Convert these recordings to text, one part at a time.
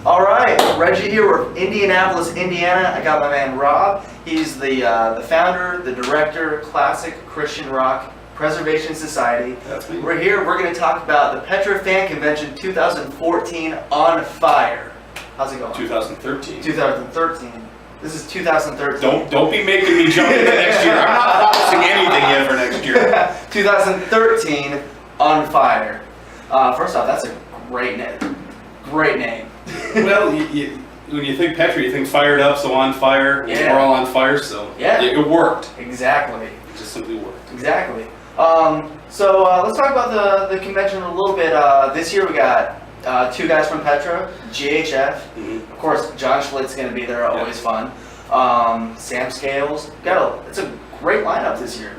All right, Reggie here. We're in Indianapolis, Indiana. I got my man Rob. He's the founder, the director, Classic Christian Rock Preservation Society. That's me. We're here. We're going to talk about the Petra Fan Convention 2014 on fire. How's it going? 2013. 2013. This is 2013. Don't be making me jump into next year. I'm not promising anything yet for next year. 2013 on fire. First off, that's a great name. Great name. Well, when you think Petra, you think fired up, so on fire. Yeah. We're all on fire, so yeah, it worked. Exactly. It just simply worked. Exactly. So let's talk about the convention a little bit. This year we got two guys from Petra, GHF. Mm-hmm. Of course, John Schlitt's going to be there, always fun. Sam Scales. It's a great lineup this year.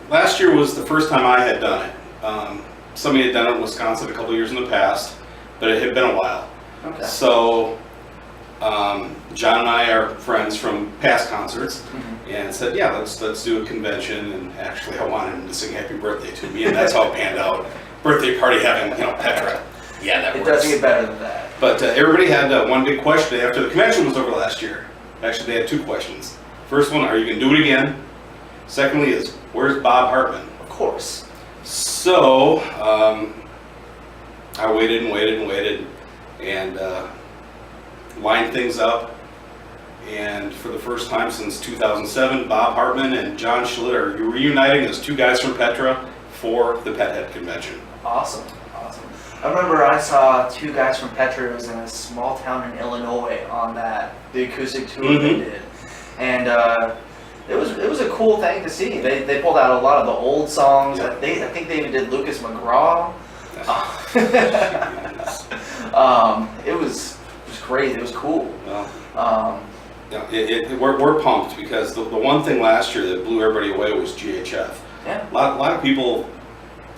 Last year was the first time I had done it. Somebody had done it in Wisconsin a couple of years in the past, but it had been a while. Okay. So John and I are friends from past concerts, and said, yeah, let's do a convention. And actually, I wanted him to sing "Happy Birthday" to me, and that's how it panned out. Birthday party having, Petra. Yeah, that works. It doesn't get better than that. But everybody had one big question after the convention was over last year. Actually, they had two questions. First one, are you going to do it again? Secondly is, where's Bob Hartman? Of course. So I waited and lined things up. And for the first time since 2007, Bob Hartman and John Schlit are reuniting as two guys from Petra for the Pet Head Convention. Awesome. I remember I saw two guys from Petra. It was in a small town in Illinois on the acoustic tour they did, and it was a cool thing to see. They pulled out a lot of the old songs. Yeah. I think they even did Lucas McGraw. It was crazy. It was cool. Well, we're pumped because the one thing last year that blew everybody away was GHF. Yeah. A lot of people.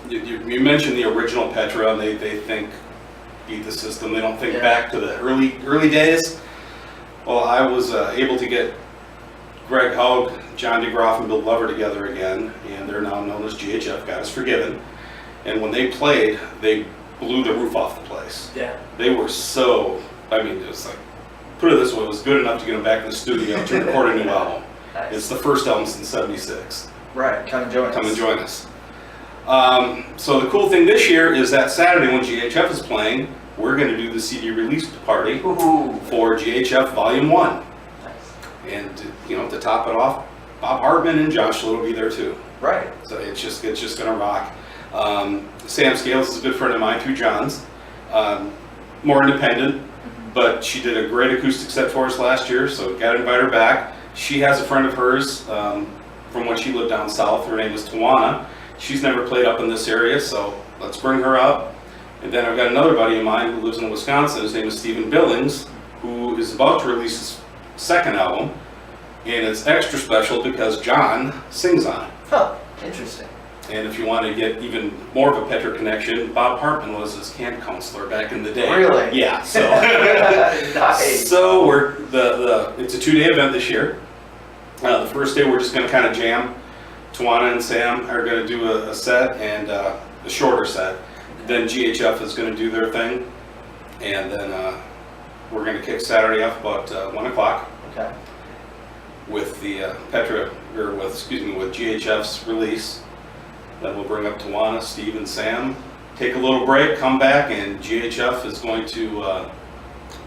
You mentioned the original Petra, and they think beat the system. They don't think back to the early days. Well, I was able to get Greg Hough, John DeGroff, and Bill Glover together again, and they're now known as GHF, God is Forgiven. And when they played, they blew the roof off the place. Yeah. They were so, it was like, put it this way, it was good enough to get them back in the studio to record a new album. Nice. It's the first album since '76. Right, come and join us. So the cool thing this year is that Saturday when GHF is playing, we're going to do the CD release party for GHF Volume 1. Nice. And to top it off, Bob Hartman and John Schlit will be there too. Right. So it's just going to rock. Sam Scales is a good friend of mine, two Johns. More independent, but she did a great acoustic set for us last year, so got to invite her back. She has a friend of hers from when she lived down south. Her name is Tawana. She's never played up in this area, so let's bring her up. And then I've got another buddy of mine who lives in Wisconsin. His name is Steven Billings, who is about to release his second album. And it's extra special because John sings on it. Huh, interesting. And if you want to get even more of a Petra connection, Bob Hartman was his camp counselor back in the day. Really? Yeah. So, nice. So it's a 2-day event this year. The first day we're just going to kind of jam. Tawana and Sam are going to do a set, and a shorter set. Then GHF is going to do their thing, and then we're going to kick Saturday off about 1 o'clock. Okay. With the with GHF's release. Then we'll bring up Tawana, Steve, and Sam. Take a little break, come back, and GHF is going to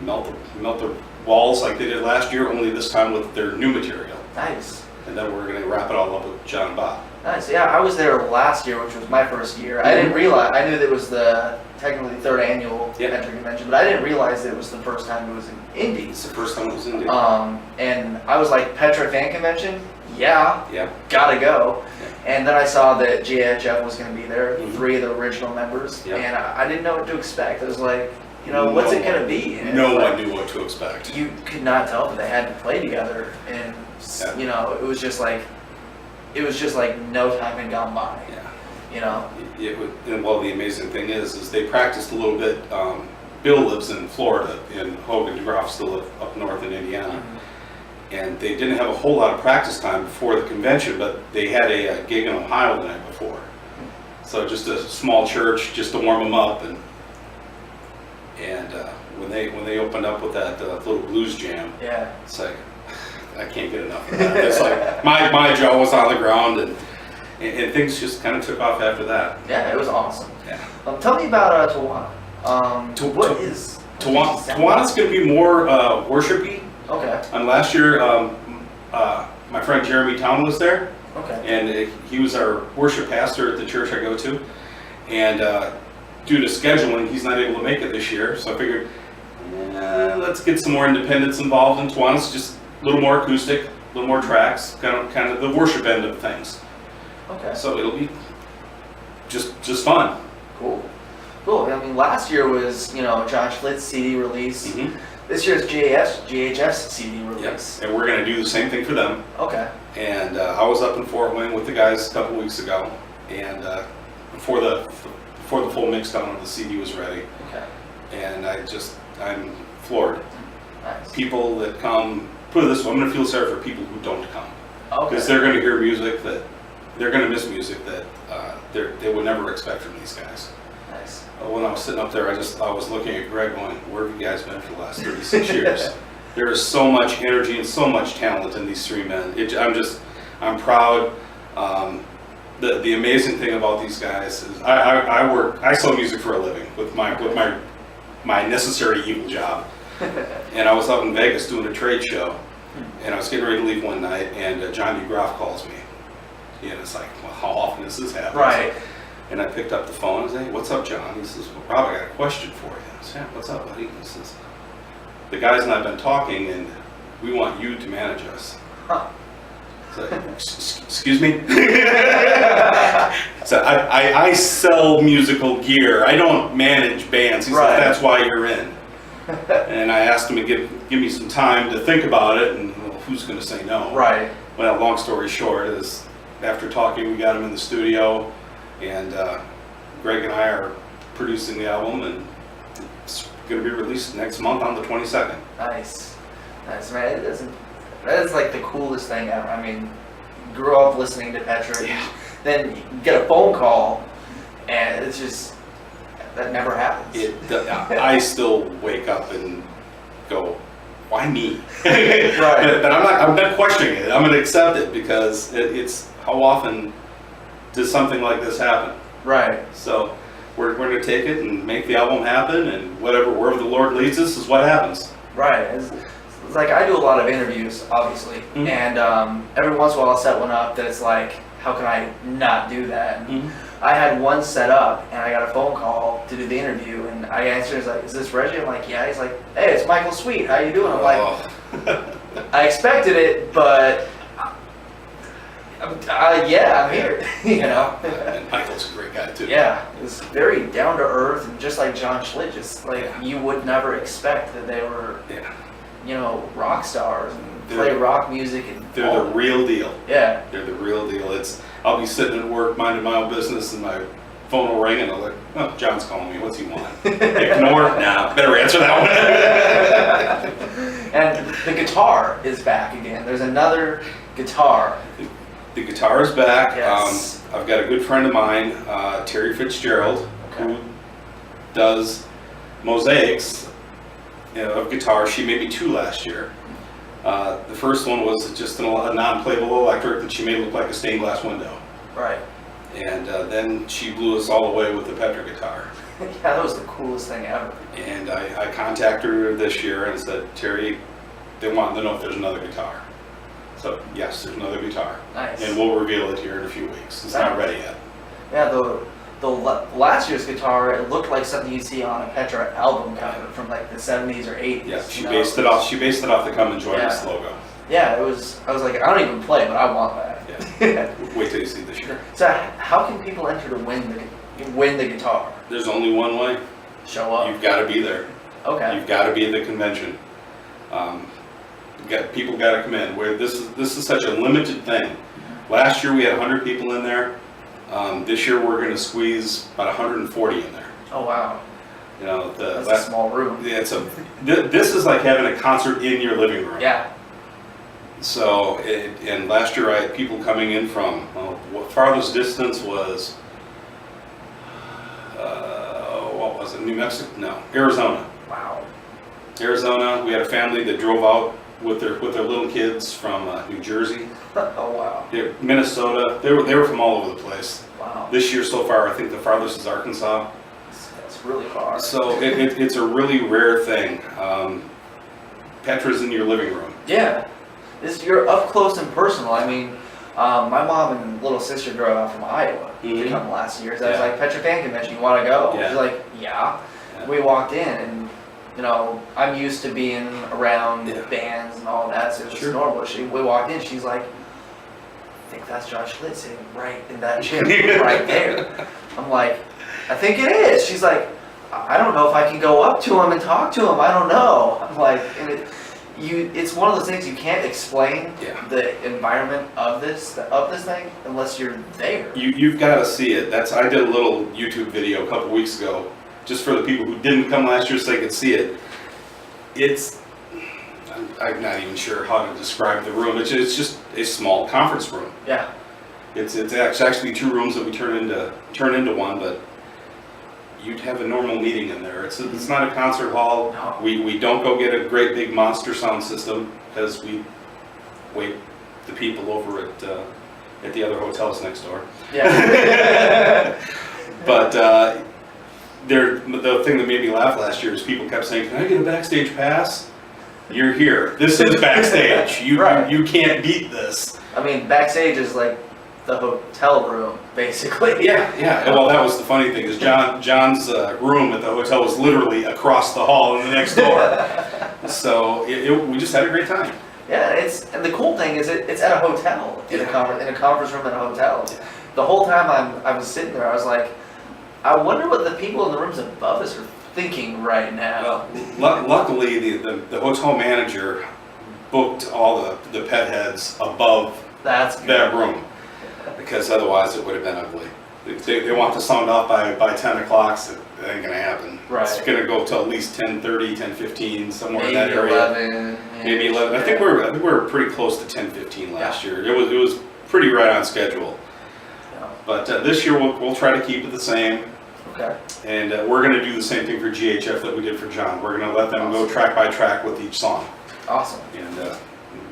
melt the walls like they did last year, only this time with their new material. Nice. And then we're going to wrap it all up with John and Bob. Nice. Yeah, I was there last year, which was my first year. I didn't realize. I knew that it was the technically third annual Petra convention, but I didn't realize that it was the first time it was in Indy. It's the first time it was in Indy. And I was like, Petra Fan Convention? Yeah. Gotta go. Yeah. And then I saw that GHF was going to be there, 3 of the original members, and I didn't know what to expect. I was like, what's it going to be? And no one knew what to expect. You could not tell that they had to play together, and it was just like no time had gone by. Well, the amazing thing is they practiced a little bit. Bill lives in Florida, and Hough and DeGroff still live up north in Indiana. And they didn't have a whole lot of practice time before the convention, but they had a gig in Ohio the night before. So just a small church, just to warm them up, and when they opened up with that little blues jam, Yeah. it's like I can't get enough of that. It's like my jaw was on the ground, and things just kind of took off after that. Yeah, it was awesome. Yeah. Tell me about Tawana. What is Tawana's going to be more worshipy. Okay. And last year, my friend Jeremy Town was there. Okay. And he was our worship pastor at the church I go to. And due to scheduling, he's not able to make it this year. So I figured, let's get some more independents involved in Tawana's, just a little more acoustic, a little more tracks, kind of the worship end of things. Okay. So it'll be just fun. Cool. I mean, last year was, John Schlit's CD release. Mm-hmm. This year's GHF's CD release. Yes. And we're going to do the same thing for them. Okay. And I was up in Fort Wayne with the guys a couple weeks ago, and before the full mix down of the CD was ready. Okay. And I'm floored. Nice. People that come, put it this way, I'm going to feel sorry for people who don't come. Okay. Because they're going to hear music that, they're going to miss music that they would never expect from these guys. Nice. When I was sitting up there, I was looking at Greg going, where have you guys been for the last 36 years? There is so much energy and so much talent in these three men. I'm proud. The amazing thing about these guys is I sell music for a living with my necessary evil job. And I was out in Vegas doing a trade show, and I was getting ready to leave one night, and John DeGroff calls me. And it's like, well, how often does this happen? Right. And I picked up the phone and said, hey, what's up, John? He says, well, Rob, I got a question for you. I said, yeah, what's up, buddy? He says, the guys and I have been talking, and we want you to manage us. Huh. So, excuse me? So I sell musical gear. I don't manage bands. He Right. said, that's why you're in. And I asked him to give me some time to think about it, and well, who's going to say no? Right. Well, long story short is, after talking, we got him in the studio, and Greg and I are producing the album, and it's going to be released next month on the 22nd. Nice, man. That is like the coolest thing ever. I mean, grew up listening to Petra, Yeah. then you get a phone call, and it's just, that never happens. I still wake up and go, why me? Right. But I'm not questioning it. I'm going to accept it, because it's how often does something like this happen? Right. So we're going to take it and make the album happen, and wherever the Lord leads us is what happens. Right. It's like, I do a lot of interviews, obviously, and every once in a while I'll set one up that it's like, how can I not do that? And I had one set up, and I got a phone call to do the interview, and I answered, he's like, is this Reggie? I'm like, yeah. He's like, hey, it's Michael Sweet, how you doing? I'm like, I expected it, but yeah, I'm here, And Michael's a great guy too. Yeah, it was very down to earth, and just like John Schlit, just like you would never expect that they were, rock stars and play rock music, and They're the real deal. Yeah. They're the real deal. I'll be sitting at work, minding my own business, and my phone will ring, and I'm like, oh, John's calling me. What's he want? Ignore? Nah, better answer that one. And the guitar is back again. There's another guitar. The guitar is back. Yes. I've got a good friend of mine, Terry Fitzgerald, who does mosaics of guitar. She made me 2 last year. The first one was just a non-playable electric that she made look like a stained glass window. Right. And then she blew us all away with the Petra guitar. Yeah, that was the coolest thing ever. And I contacted her this year and said, Terry, they want to know if there's another guitar. So yes, there's another guitar. Nice. And we'll reveal it here in a few weeks. It's not ready yet. Yeah, the last year's guitar, it looked like something you'd see on a Petra album cover from like the 70s or 80s. Yeah, she based it off the Come and Join Us logo. Yeah, I was like, I don't even play, but I want that. Yeah. Wait till you see this year. So how can people enter to win the guitar? There's only one way. Show up. You've got to be there. Okay. You've got to be at the convention. People got to come in. This is such a limited thing. Last year we had 100 people in there. This year we're going to squeeze about 140 in there. Oh wow. That's a small room. Yeah, this is like having a concert in your living room. Yeah. So, and last year I had people coming in from, what farthest distance was, what was it, New Mexico? No, Arizona. Wow. Arizona. We had a family that drove out with their little kids from New Jersey. Oh wow. Minnesota. They were from all over the place. Wow. This year so far, I think the farthest is Arkansas. That's really far. So it's a really rare thing. Petra's in your living room. Yeah. You're up close and personal. I mean, my mom and little sister drove out from Iowa to come last year. So I was like, Petra Fan Convention, you want to go? Yeah. She's like, yeah. We walked in and, you know, I'm used to being around bands and all that, so it's normal. We walked in, she's like, I think that's Josh Schlit sitting right in that gym right there. I'm like, I think it is. She's like, I don't know if I can go up to him and talk to him. I don't know. I'm like, and it's one of those things you can't explain the environment of this thing unless you're there. You've got to see it. I did a little YouTube video a couple weeks ago, just for the people who didn't come last year so they could see it. I'm not even sure how to describe the room. It's just a small conference room. Yeah. It's actually 2 rooms that we turn into one, but you'd have a normal meeting in there. It's not a concert hall. No. We don't go get a great big monster sound system because we wait the people over at the other hotels next door. Yeah. But the thing that made me laugh last year is people kept saying, "Can I get a backstage pass?" You're here. This is backstage. You can't beat this. I mean, backstage is like the hotel room, basically. Yeah. Well, that was the funny thing is John's room at the hotel was literally across the hall in the next door. So we just had a great time. Yeah, and the cool thing is it's at a hotel in a conference room at a hotel. The whole time I was sitting there, I was like, I wonder what the people in the rooms above us are thinking right now. Well, luckily the hotel manager booked all the pet heads above that room, because otherwise it would have been ugly. They want the sound off by 10 o'clock, so it ain't gonna happen. Right. It's gonna go till at least 10:30, 10:15, somewhere Maybe in that area. 11. Maybe 11. I think we were pretty close to 10:15 last year. It was pretty right on schedule. Yeah. But this year we'll try to keep it the same. Okay. And we're going to do the same thing for GHF that we did for John. We're going to let them go track by track with each song. Awesome. And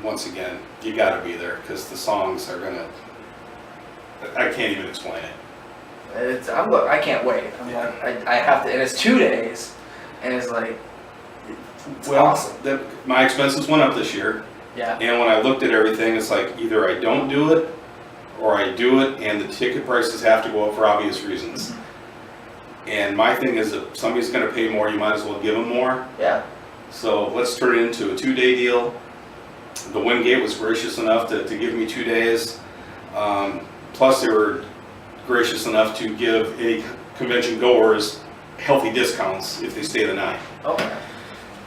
once again, you got to be there because the songs are going to, I can't even explain it. I can't wait. I'm like, I have to, and it's 2 days, and it's like, it's awesome. My expenses went up this year. Yeah. And when I looked at everything, it's like either I don't do it or I do it and the ticket prices have to go up for obvious reasons. Mm-hmm. And my thing is, if somebody's going to pay more, you might as well give them more. Yeah. So let's turn it into a 2-day deal. The Wingate was gracious enough to give me 2 days. Plus, they were gracious enough to give any convention goers healthy discounts if they stay the night. Okay.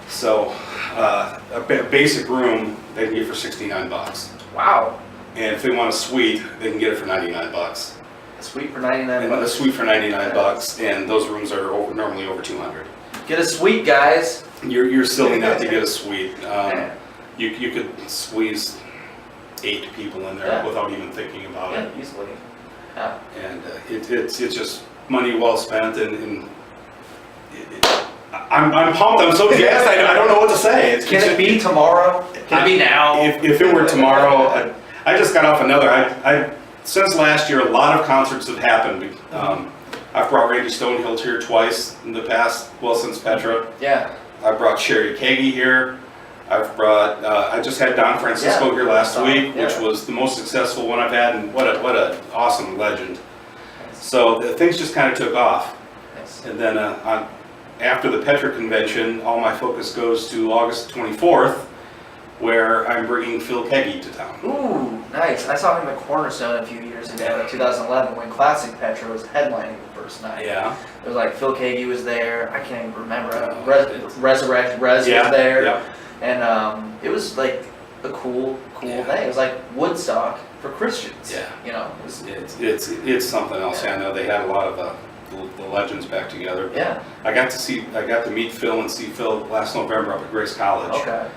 So a basic room they can get for $69. Wow. And if they want a suite, they can get it for $99. A suite for $99. A suite for $99, and those rooms are normally over $200. Get a suite, guys. You're silly not to get a suite. You could squeeze 8 people in there without even thinking about it. Yeah, easily. Yeah. And it's just money well spent, and I'm pumped. I'm so jazzed. I don't know what to say. Can it be tomorrow? Can it be now? If it were tomorrow, I just got off another. Since last year, a lot of concerts have happened. I've brought Randy Stonehill here twice in the past, since Petra. Yeah. I brought Sherry Kagi here. I just had Don Francisco here last week, which was the most successful one I've had, and what an awesome legend. So things just kind of took off. Nice. And then after the Petra Convention, all my focus goes to August 24th, where I'm bringing Phil Kagi to town. Ooh, nice. I saw him at Cornerstone a few years ago, 2011, when Classic Petra was headlining the first night. Yeah. It was like Phil Kagi was there. I can't even remember. Resurrect Rez was there. Yeah. And it was like a cool thing. It was like Woodstock for Christians. Yeah. You know. It's something else. Yeah. I know they had a lot of the legends back together. Yeah. I got to meet Phil and see Phil last November up at Grace College. Okay.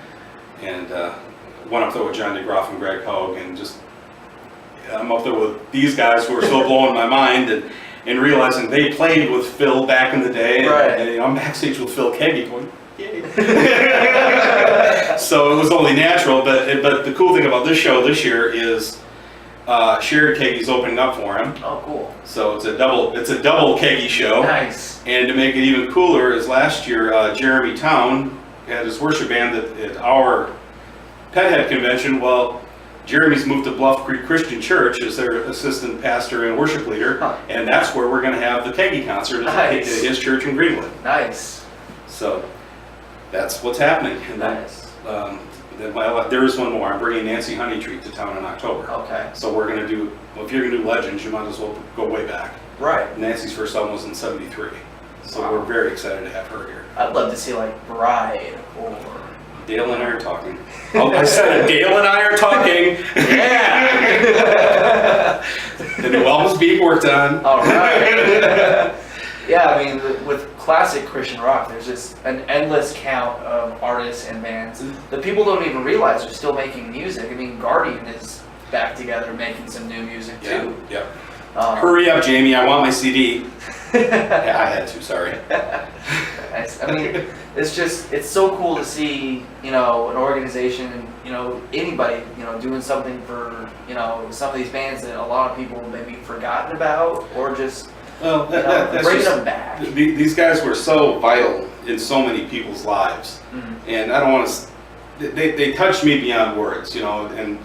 And went up there with John DeGroff and Greg Hogue, and just I'm up there with these guys who are still blowing my mind, and realizing they played with Phil back in the day. Right. And I'm backstage with Phil Kagi going, yay. So it was only natural, but the cool thing about this show this year is Shared Keggy's opening up for him. Oh, cool. So it's a double keggy show. Nice. And to make it even cooler is last year Jeremy Town had his worship band at our Pethead convention. Well, Jeremy's moved to Bluff Creek Christian Church as their assistant pastor and worship leader, and that's where we're going to have the keggy concert at his church in Greenwood. Nice. So that's what's happening. And Nice. there is one more. I'm bringing Nancy Honeytree to town in October. Okay. So we're going to do, well, if you're going to do Legends, you might as well go way back. Right. Nancy's first album was in '73. So Wow. we're very excited to have her here. I'd love to see like Bride or... Dale and I are talking. Oh, I said it. Dale and I are talking. Yeah! The new album's being worked on. All right. Yeah, I mean, with classic Christian rock, there's just an endless count of artists and bands that people don't even realize are still making music. I mean, Guardian is back together making some new music too. Yeah. Hurry up, Jamie. I want my CD. Yeah, I had to. Sorry. I mean, it's so cool to see, you know, an organization and, you know, anybody, you know, doing something for, you know, some of these bands that a lot of people maybe forgotten about or just, well, that's bringing just, them back. These guys were so vital in so many people's lives. Mm-hmm. And I don't want to, they touched me beyond words, you know, and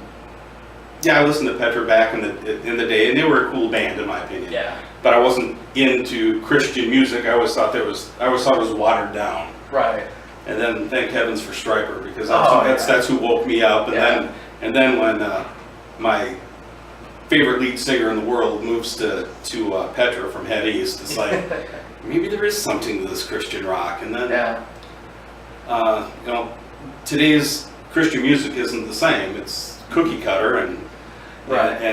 yeah, I listened to Petra back in the day, and they were a cool band in my opinion. Yeah. But I wasn't into Christian music. I always thought it was watered down. Right. And then thank heavens for Stryper, because that's who woke me up. And then when my favorite lead singer in the world moves to Petra from Head East, it's like maybe there is something to this Christian rock. And then you know, today's Christian music isn't the same. It's cookie cutter, and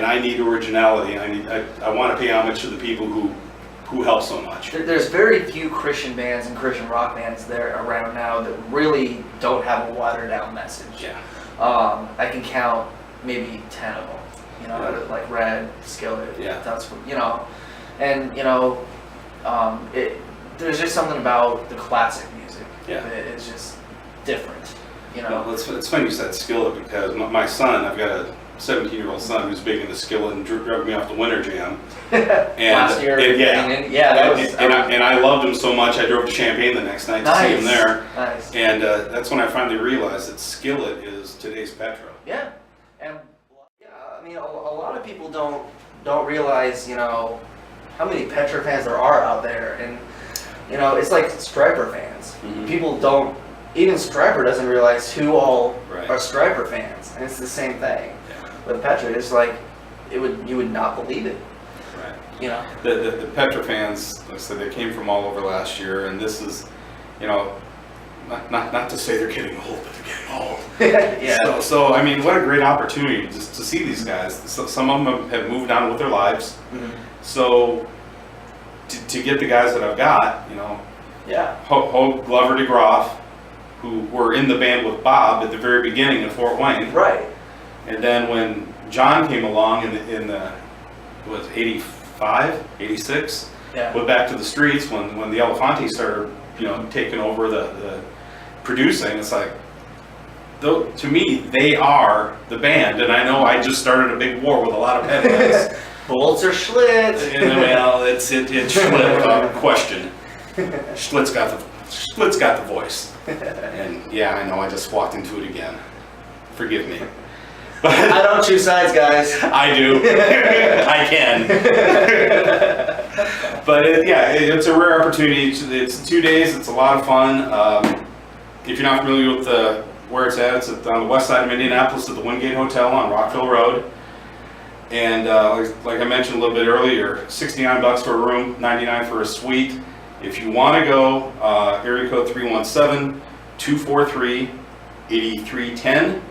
I need originality. I want to pay homage to the people who help so much. There's very few Christian bands and Christian rock bands there around now that really don't have a watered down message. Yeah. I can count maybe 10 of them. You know, like Red, Skillet. Yeah. That's, you know, and you know, there's just something about the classic music. Yeah. That is just different. You know. Well, it's funny you said Skillet, because my son, I've got a 17-year-old son who's big into Skillet and drug me off the Winter Jam. And last year. And I loved him so much, I drove to Champaign the next night to see him there. Nice. And that's when I finally realized that Skillet is today's Petra. Yeah. And yeah, I mean, a lot of people don't realize, you know, how many Petra fans there are out there, and you know, it's like Stryper fans. Mm-hmm. People don't. Even Stryper doesn't realize who all Right. are Stryper fans, and it's the same thing with Petra. It's like you would not believe it. Right. You know. The Petra fans, like I said, they came from all over last year, and this is, you know, not to say they're getting old, but they're getting old. Yeah. So I mean, what a great opportunity just to see these guys. Some of them have moved on with their lives. Mm-hmm. So to get the guys that I've got, you know, Yeah. Hough, Glover, DeGroff, who were in the band with Bob at the very beginning in Fort Wayne. Right. And then when John came along in the what was it, 85, 86, Yeah. went back to the streets when the Elefante started, you know, taking over the producing. It's like, though, to me, they are the band, and I know I just started a big war with a lot of headlines. Bolts or Schlit. And, well, it's Schlit without question. Schlit's got the voice. And yeah, I know, I just walked into it again. Forgive me. But I don't choose sides, guys. I do. I can. But it's a rare opportunity. It's 2 days. It's a lot of fun. If you're not familiar with where it's at, it's on the west side of Indianapolis at the Wingate Hotel on Rockville Road. And like I mentioned a little bit earlier, $69 for a room, $99 for a suite. If you want to go, area code 317-243-8310.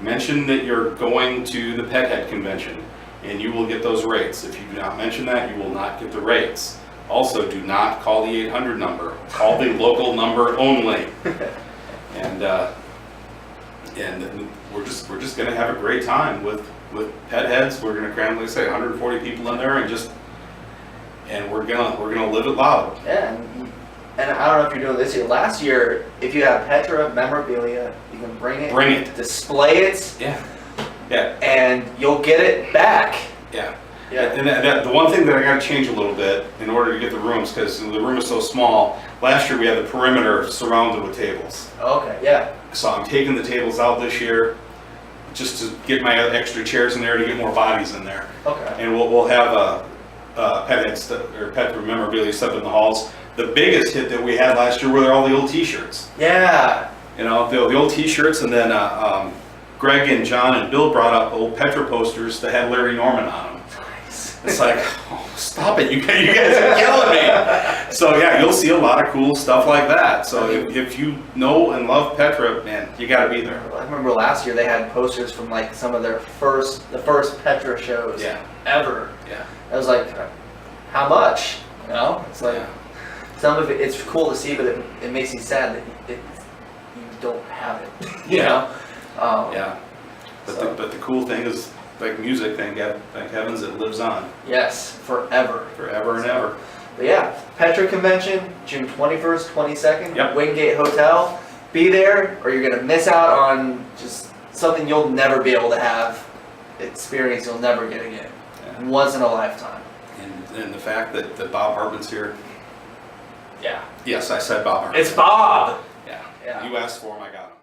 Mention that you're going to the Pethead Convention, and you will get those rates. If you do not mention that, you will not get the rates. Also, do not call the 800 number. Call the local number only. And we're just going to have a great time with Petheads. We're going to cram, like I say, 140 people in there, and we're gonna live it loud. Yeah, and I don't know if you're doing this year. Last year, if you have Petra memorabilia, you can bring it. Bring it. Display it. Yeah. Yeah. And you'll get it back. Yeah. Yeah. And the one thing that I got to change a little bit in order to get the rooms, because the room is so small. Last year we had the perimeter surrounded with tables. Okay, yeah. So I'm taking the tables out this year, just to get my extra chairs in there to get more bodies in there. Okay. And we'll have a Petra memorabilia stuff in the halls. The biggest hit that we had last year were all the old T-shirts. Yeah. You know, the old T-shirts, and then Greg and John and Bill brought up old Petra posters that had Larry Norman on them. Nice. It's like, oh, stop it, you guys are killing me. So yeah, you'll see a lot of cool stuff like that. So if you know and love Petra, man, you got to be there. I remember last year they had posters from like some of the first Petra shows ever. Yeah. I was like, how much? You know, it's like some of it's cool to see, but it makes you sad that you don't have it. You know. But the cool thing is, like music, thank heavens, it lives on. Yes, forever. Forever and ever. But yeah, Petra Convention, June 21st, 22nd, Yep. Wingate Hotel. Be there, or you're gonna miss out on just something you'll never be able to have, experience you'll never get again. Yeah. Once in a lifetime. And the fact that Bob Hartman's here. Yeah. Yes, I said Bob Hartman. It's Bob! Yeah. Yeah. You asked for him, I got him.